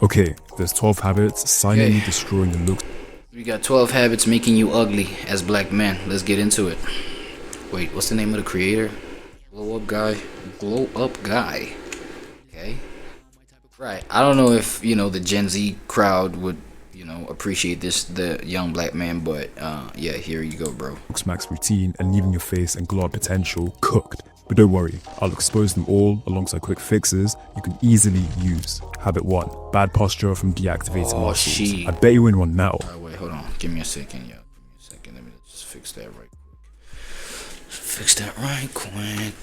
Okay, there's 12 habits silently destroying your looks. We got 12 habits making you ugly as black men. Let's get into it. Wait, what's the name of the creator? Glow Up Guy. Okay. Right. I don't know if, the Gen Z crowd would, appreciate this, the young black man, but yeah, here you go, bro. Max routine and leaving your face and glow up potential cooked. But don't worry, I'll expose them all alongside quick fixes you can easily use. Habit 1. Bad posture from deactivated muscles. Shit. I bet you win one now. Alright, wait, hold on. Give me a second, yo. Give me a second. Let me just fix that right quick. Fix that right quick.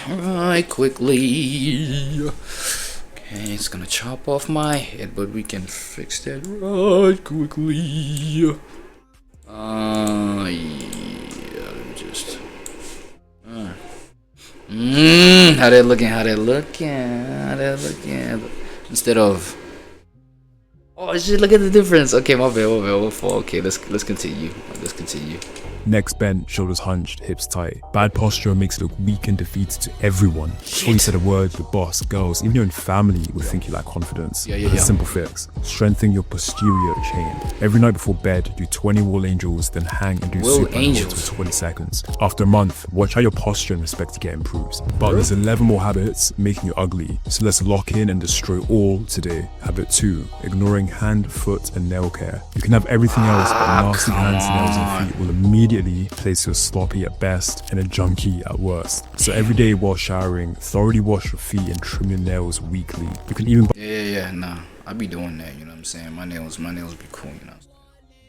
Right quickly. Okay, it's gonna chop off my head, but we can fix that right quickly. Yeah, let me just... how they looking? Instead of... Oh shit, look at the difference. Okay, my bad. Okay, let's continue. Next, bent, shoulders hunched, hips tight. Bad posture makes you look weak and defeated to everyone. Before you said a word, the boss, girls, even your own family will think you lack confidence. Yeah. Simple fix. Strengthen your posterior chain. Every night before bed, do 20 wall angels, then hang and do super angels for 20 seconds. After a month, watch how your posture and respect get improves. But there's 11 more habits making you ugly. So let's lock in and destroy all today. Habit 2. Ignoring hand, foot, and nail care. You can have everything else, but nasty hands, nails, and feet will immediately place you sloppy at best and a junkie at worst. So every day while showering, thoroughly wash your feet and trim your nails weekly. You can even nah, I be doing that, you know what I'm saying? My nails be cool, you know.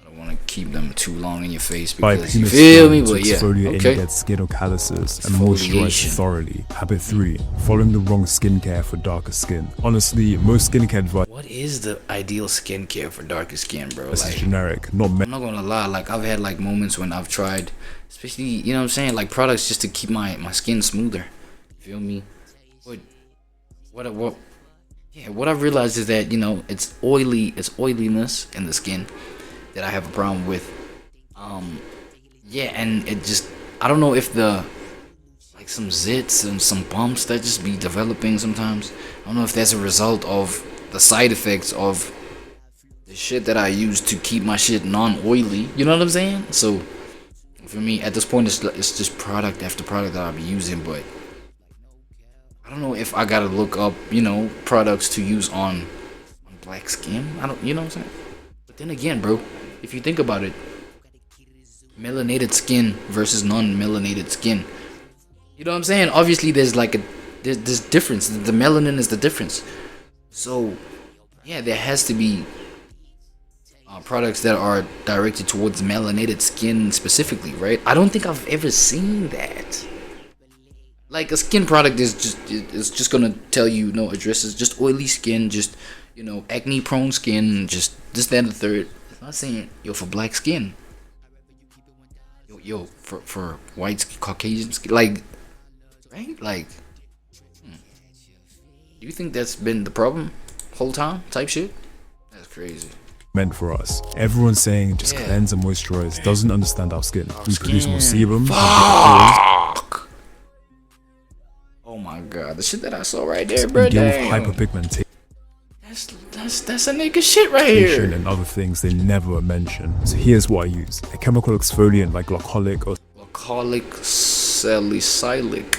I don't want to keep them too long in your face because you feel me, but yeah, exfoliate any dead skin or calluses and moisturize thoroughly. Habit 3. Following the wrong skincare for darker skin. Honestly, most skincare advice... What is the ideal skincare for darker skin, bro? This is generic, not I'm not gonna lie, like I've had like moments when I've tried, especially, you know what I'm saying, like products just to keep my skin smoother. You feel me? But what I've realized is that, it's oiliness in the skin that I have a problem with. And it just, I don't know if some zits and some bumps that just be developing sometimes. I don't know if that's a result of the side effects of the shit that I use to keep my shit non-oily. You know what I'm saying? So for me, at this point, it's just product after product that I'll be using, but I don't know if I gotta look up, products to use on black skin. You know what I'm saying? But then again, bro, if you think about it, melanated skin versus non-melanated skin, you know what I'm saying? Obviously, there's there's difference. The melanin is the difference. So, yeah, there has to be products that are directed towards melanated skin specifically, right? I don't think I've ever seen that. Like a skin product is just gonna tell you, addresses just oily skin, just acne prone skin, just this, that, and the third. It's not saying for black skin, for white Caucasian skin, like, right? Like, do you think that's been the problem whole time? Type shit. That's crazy. Meant for us. Everyone's saying just cleanse and moisturize. Doesn't understand our skin. We produce more sebum. Fuck. Oh my god, the shit that I saw right there, bro. Deal with hyperpigmentation. That's a nigga shit right here. And other things they never mention. So here's what I use: a chemical exfoliant like glycolic salicylic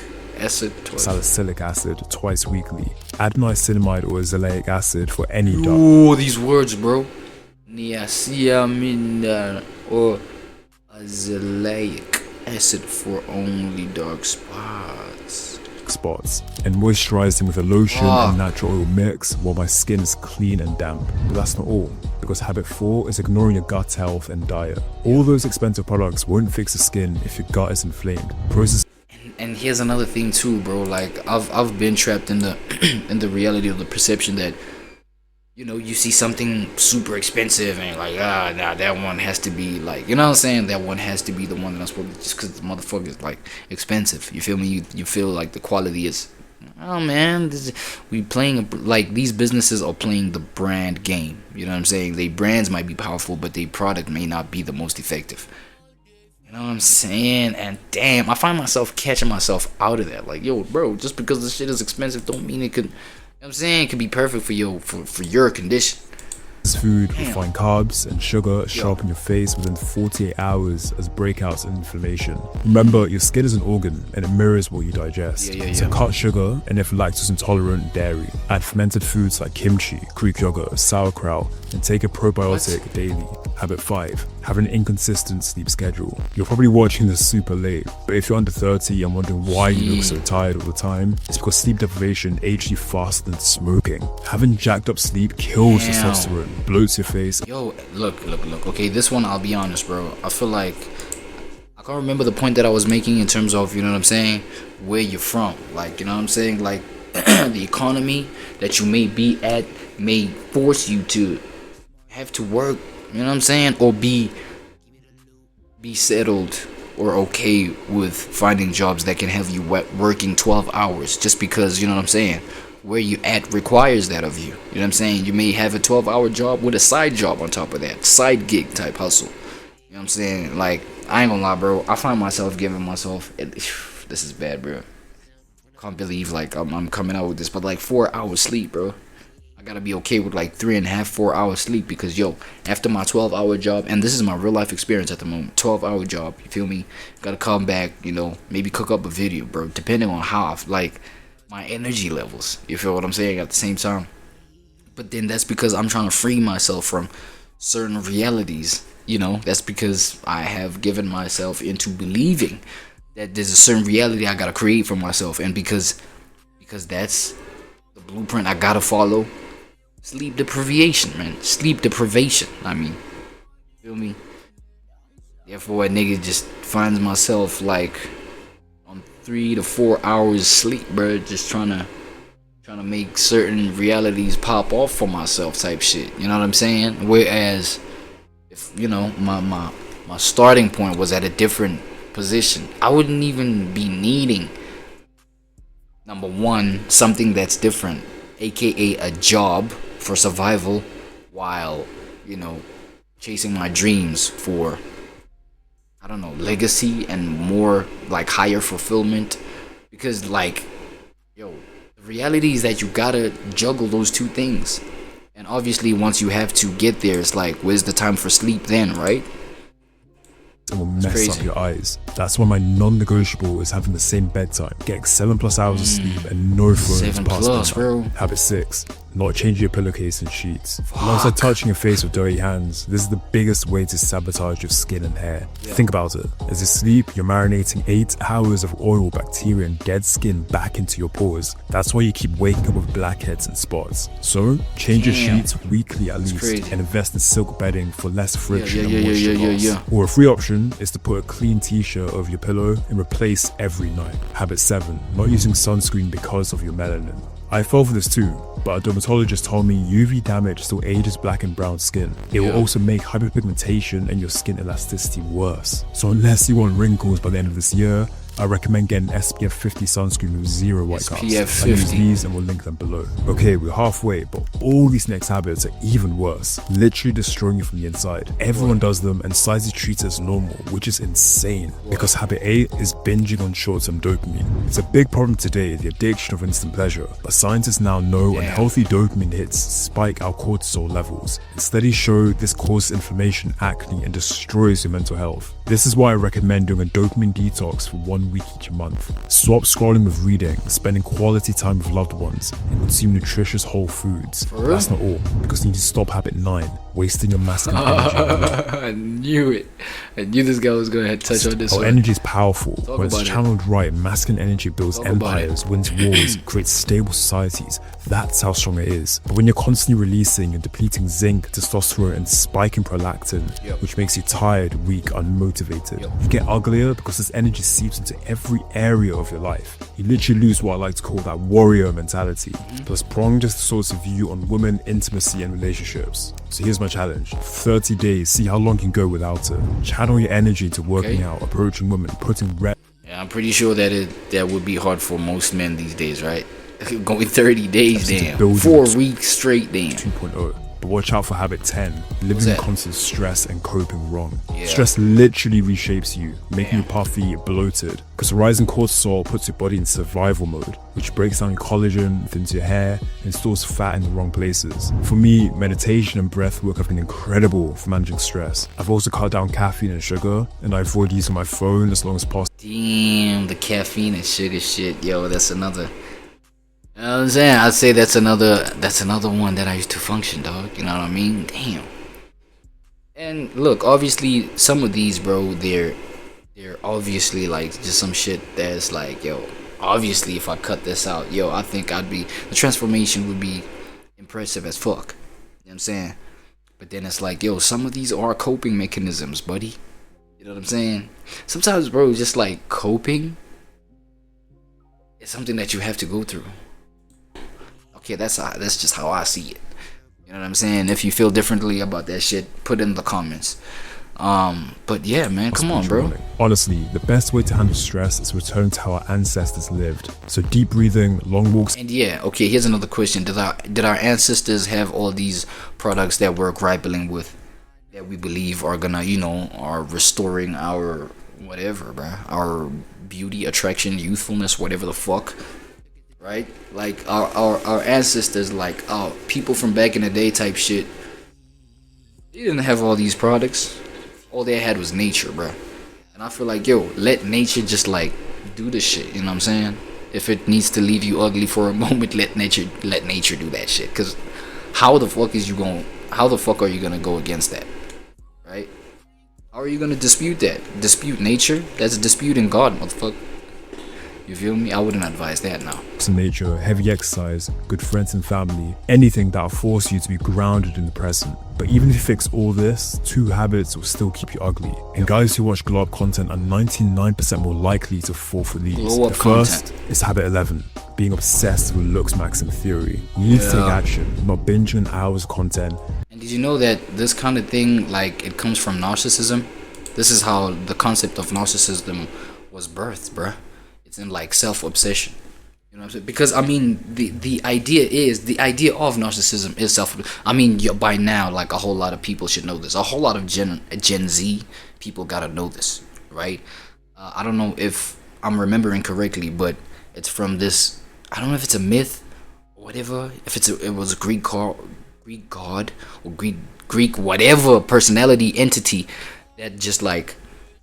acid twice weekly. Add niacinamide or azelaic acid for any dark. Ooh, these words, bro. Niacinamide or azelaic acid for only dark spots. And moisturize them with a lotion and natural oil mix while my skin is clean and damp. But that's not all, because habit 4 is ignoring your gut health and diet. All those expensive products won't fix the skin if your gut is inflamed. And here's another thing too, bro. Like I've been trapped in the in the reality of the perception that you see something super expensive and you're like, nah, that one has to be like, you know what I'm saying? That one has to be the one that I'm supposed to, just because the motherfucker is like expensive. You feel me? You feel like the quality is, oh man, we playing like these businesses are playing the brand game. You know what I'm saying? They brands might be powerful, but their product may not be the most effective. You know what I'm saying? And damn, I find myself catching myself out of that. Like, yo, bro, just because the shit is expensive don't mean it could. what I'm saying? It could be perfect for your condition. This food, refined carbs and sugar sharpen your face within 48 hours as breakouts and inflammation. Remember, your skin is an organ and it mirrors what you digest. So cut sugar, and if lactose intolerant, dairy. Add fermented foods like kimchi, Greek yogurt, sauerkraut, and take a probiotic daily. Habit 5. Have an inconsistent sleep schedule. You're probably watching this super late, but if you're under 30 and wondering why you look so tired all the time, it's because sleep deprivation ages you faster than smoking. Having jacked up sleep kills testosterone, bloats your face. Yo, look. Okay, this one, I'll be honest, bro. I feel like I can't remember the point that I was making in terms of, you know what I'm saying, where you're from. Like, you know what I'm saying? Like, the economy that you may be at may force you to have to work, you know what I'm saying, or be settled or okay with finding jobs that can have you working 12 hours just because, you know what I'm saying, where you at requires that of you. You know what I'm saying? You may have a 12-hour job with a side job on top of that, side gig type hustle. You know what I'm saying? Like, I ain't gonna lie, bro. I find myself giving myself, this is bad, bro. I can't believe like I'm coming out with this, but like 4 hours sleep, bro. I gotta be okay with like 3.5, 4 hours sleep because, yo, after my 12-hour job, and this is my real life experience at the moment, 12-hour job, you feel me? Gotta come back, you know, maybe cook up a video, bro, depending on how like my energy levels, you feel what I'm saying, at the same time. But then that's because I'm trying to free myself from certain realities, you know. That's because I have given myself into believing that there's a certain reality I gotta create for myself, and because that's the blueprint I gotta follow. Sleep deprivation, man. Sleep deprivation, I mean. Feel me? Therefore, a nigga just finds myself like on 3 to 4 hours sleep, bro. Just trying to make certain realities pop off for myself type shit. You know what I'm saying? Whereas, if, you know, my starting point was at a different position, I wouldn't even be needing, number one, something that's different, aka a job for survival, while, you know, chasing my dreams for, I don't know, legacy and more like higher fulfillment. Because like, yo, the reality is that you gotta juggle those two things, and obviously once you have to get there, it's like, where's the time for sleep then, right? It will mess up your eyes. That's why my non-negotiable is having the same bedtime, getting 7+ hours of sleep and no phones past bedtime. Bro. Habit 6. Not changing your pillowcase and sheets. Alongside touching your face with dirty hands, this is the biggest way to sabotage your skin and hair. Think about it. As you sleep, you're marinating 8 hours of oil, bacteria and dead skin back into your pores. That's why you keep waking up with blackheads and spots. So, change your sheets weekly at least, and invest in silk bedding for less friction and moisture loss. Or a free option is to put a clean t-shirt over your pillow and replace every night. Habit 7. Not using sunscreen because of your melanin. I fell for this too, but a dermatologist told me UV damage still ages black and brown skin. It will also make hyperpigmentation and your skin elasticity worse. So unless you want wrinkles by the end of this year, I recommend getting SPF 50 sunscreen with 0 white cast. I use these and we'll link them below. Okay, we're halfway, but all these next habits are even worse, literally destroying you from the inside. Everyone does them and society treats it as normal, which is insane. Because habit 8 is binging on short-term dopamine. It's a big problem today, the addiction of instant pleasure, but scientists now know unhealthy dopamine hits spike our cortisol levels. And studies show this causes inflammation, acne, and destroys your mental health. This is why I recommend doing a dopamine detox for 1 week each month. Swap scrolling with reading, spending quality time with loved ones, and consume nutritious whole foods. But that's not all, because you need to stop habit 9, wasting your masculine energy. I knew it. I knew this guy was going to touch on this one. Energy is powerful. When it's channeled right, masculine energy builds empires, wins wars, creates stable societies. That's how strong it is. But when you're constantly releasing and depleting zinc, testosterone, and spiking prolactin, which makes you tired, weak, unmotivated, you get uglier because this energy seeps into every area of your life. You literally lose what I like to call that warrior mentality. Plus, pronged is the source of view on women, intimacy, and relationships. So here's my challenge. 30 days, see how long you can go without it. Channel your energy to working out, approaching women, putting rep. Yeah, I'm pretty sure that would be hard for most men these days, right? Going 30 days, damn. 4 weeks straight, damn. 2.0. But watch out for habit 10, living in that? constant stress and coping wrong. Yeah. Stress literally reshapes you, making you puffy, bloated, because the rising cortisol puts your body in survival mode, which breaks down your collagen, thins your hair, and stores fat in the wrong places. For me, meditation and breath work have been incredible for managing stress. I've also cut down caffeine and sugar, and I avoid using my phone as long as possible. Damn, the caffeine and sugar shit, yo, that's another. You know what I'm saying? I'd say that's another one that I used to function, dog. You know what I mean? Damn. And look, obviously, some of these, bro, they're obviously like just some shit that's like, yo, obviously, if I cut this out, yo, I think the transformation would be impressive as fuck. You know what I'm saying? But then it's like, yo, some of these are coping mechanisms, buddy. You know what I'm saying? Sometimes, bro, just like coping is something that you have to go through. Okay, that's just how I see it. You know what I'm saying? If you feel differently about that shit, put it in the comments. But yeah, man, come on, bro. Honestly, the best way to handle stress is return to how our ancestors lived. So deep breathing, long walks. And yeah, okay, here's another question. Did our ancestors have all these products that we're grappling with, that we believe are gonna, you know, are restoring our whatever, bro, our beauty, attraction, youthfulness, whatever the fuck, right? Like our ancestors, like people from back in the day type shit, they didn't have all these products. All they had was nature, bro. And I feel like, yo, let nature just like do the shit. You know what I'm saying? If it needs to leave you ugly for a moment, let nature do that shit. Cause how the fuck are you gonna go against that, right? How are you gonna dispute that? Dispute nature? That's disputing God, motherfucker. You feel me? I wouldn't advise that now. Nature, heavy exercise, good friends and family, anything that'll force you to be grounded in the present. But even if you fix all this, 2 habits will still keep you ugly. And guys who watch glow up content are 99% more likely to fall for these. Glow up The first is habit 11, being obsessed with looks max in theory. You need to take action, not binging hours of content. And did you know that this kind of thing, like, it comes from narcissism? This is how the concept of narcissism was birthed, bruh. It's in like self-obsession. You know what I'm saying? Because I mean, the idea of narcissism is I mean, by now, like a whole lot of people should know this. A whole lot of Gen Z people gotta know this, right? I don't know if I'm remembering correctly, but it's from this. I don't know if it's a myth or whatever. If it was a Greek god or Greek whatever personality entity that just like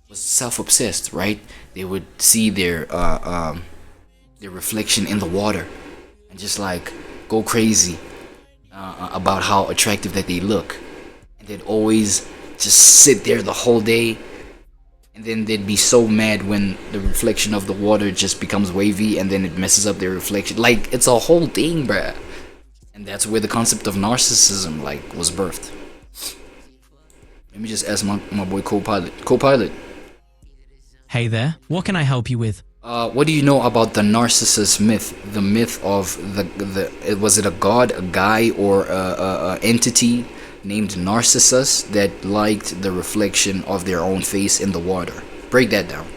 was self-obsessed, right? They would see their reflection in the water and just like go crazy about how attractive that they look, and they'd always just sit there the whole day, and then they'd be so mad when the reflection of the water just becomes wavy and then it messes up their reflection. Like, it's a whole thing, bruh. And that's where the concept of narcissism like was birthed. Let me just ask my boy co-pilot. Hey there, what can I help you with? What do you know about the narcissist myth? The myth of was it a god, a guy, or a entity named Narcissus that liked the reflection of their own face in the water? Break that down.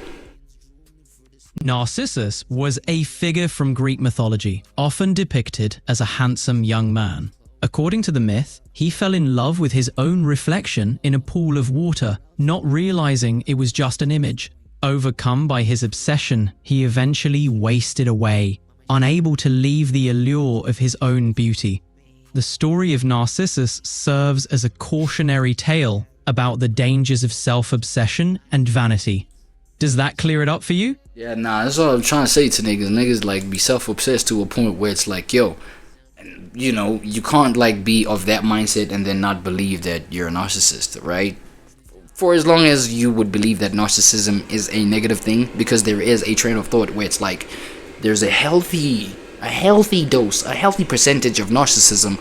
Narcissus was a figure from Greek mythology, often depicted as a handsome young man. According to the myth, he fell in love with his own reflection in a pool of water, not realizing it was just an image. Overcome by his obsession, he eventually wasted away, unable to leave the allure of his own beauty. The story of Narcissus serves as a cautionary tale about the dangers of self-obsession and vanity. Does that clear it up for you? Yeah, nah, that's all I'm trying to say to niggas. Niggas like be self-obsessed to a point where it's like, yo, you know, you can't like be of that mindset and then not believe that you're a narcissist, right? For as long as you would believe that narcissism is a negative thing, because there is a train of thought where it's like there's a healthy dose, a healthy percentage of narcissism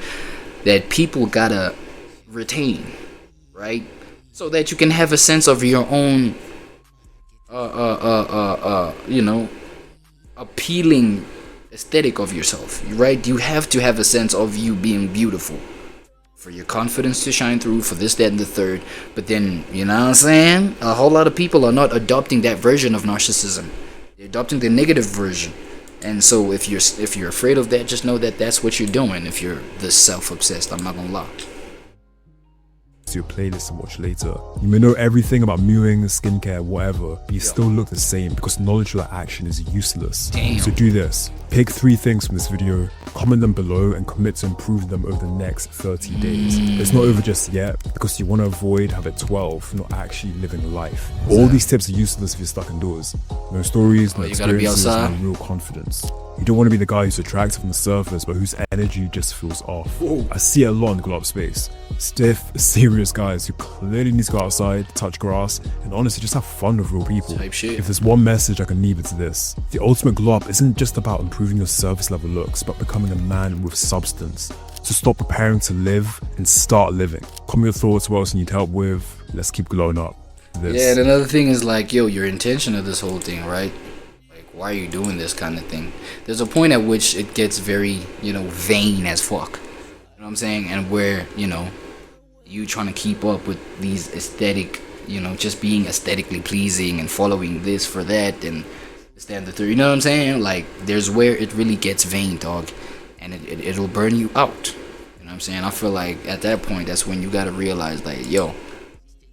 that people gotta retain, right? So that you can have a sense of your own you know, appealing aesthetic of yourself, right? You have to have a sense of you being beautiful for your confidence to shine through, for this, that, and the third. But then, you know what I'm saying? A whole lot of people are not adopting that version of narcissism. They're adopting the negative version. And so if you're afraid of that, just know that that's what you're doing if you're this self-obsessed. I'm not gonna lie. to your playlist and watch later. You may know everything about mewing, skincare, whatever, but you still look the same because knowledge without action is useless. Damn. So do this. Pick 3 things from this video, comment them below, and commit to improving them over the next 30 days. It's not over just yet, because you want to avoid habit 12, not actually living life. All these tips are useless if you're stuck indoors. No stories, no experiences, no real confidence. You don't want to be the guy who's attractive on the surface, but whose energy just feels off. I see it a lot in the glow-up space. Stiff, serious guys who clearly need to go outside, touch grass, and honestly just have fun with real people. Type shit. If there's one message I can leave it to this, the ultimate glow-up isn't just about improving your surface level looks, but becoming a man with substance. So stop preparing to live and start living. Comment your thoughts, what else you need help with. Let's keep glowing up. Yeah, and another thing is like, yo, your intention of this whole thing, right? Like, why are you doing this kind of thing? There's a point at which it gets very, vain as fuck. You know what I'm saying? And where, you trying to keep up with these aesthetic, just being aesthetically pleasing and following this for that and standard theory. You know what I'm saying? Like, there's where it really gets vain, dog. And it'll burn you out. You know what I'm saying? I feel like at that point, that's when you gotta realize, like, yo,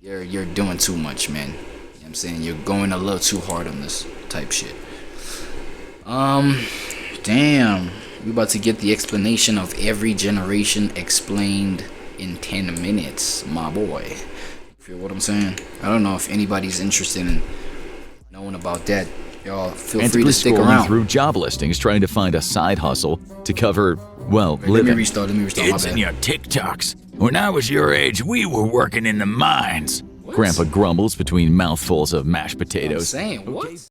you're doing too much, man. You know what I'm saying? You're going a little too hard on this type shit. Damn. We about to get the explanation of every generation explained in 10 minutes, my boy. You feel what I'm saying? I don't know if anybody's interested in knowing about that. Y'all feel free to stick around. Through job listings trying to find a side hustle to cover, well, living. Let me restart. It's in your TikToks. When I was your age, we were working in the mines. Grandpa grumbles between mouthfuls of mashed potatoes. I'm saying, what?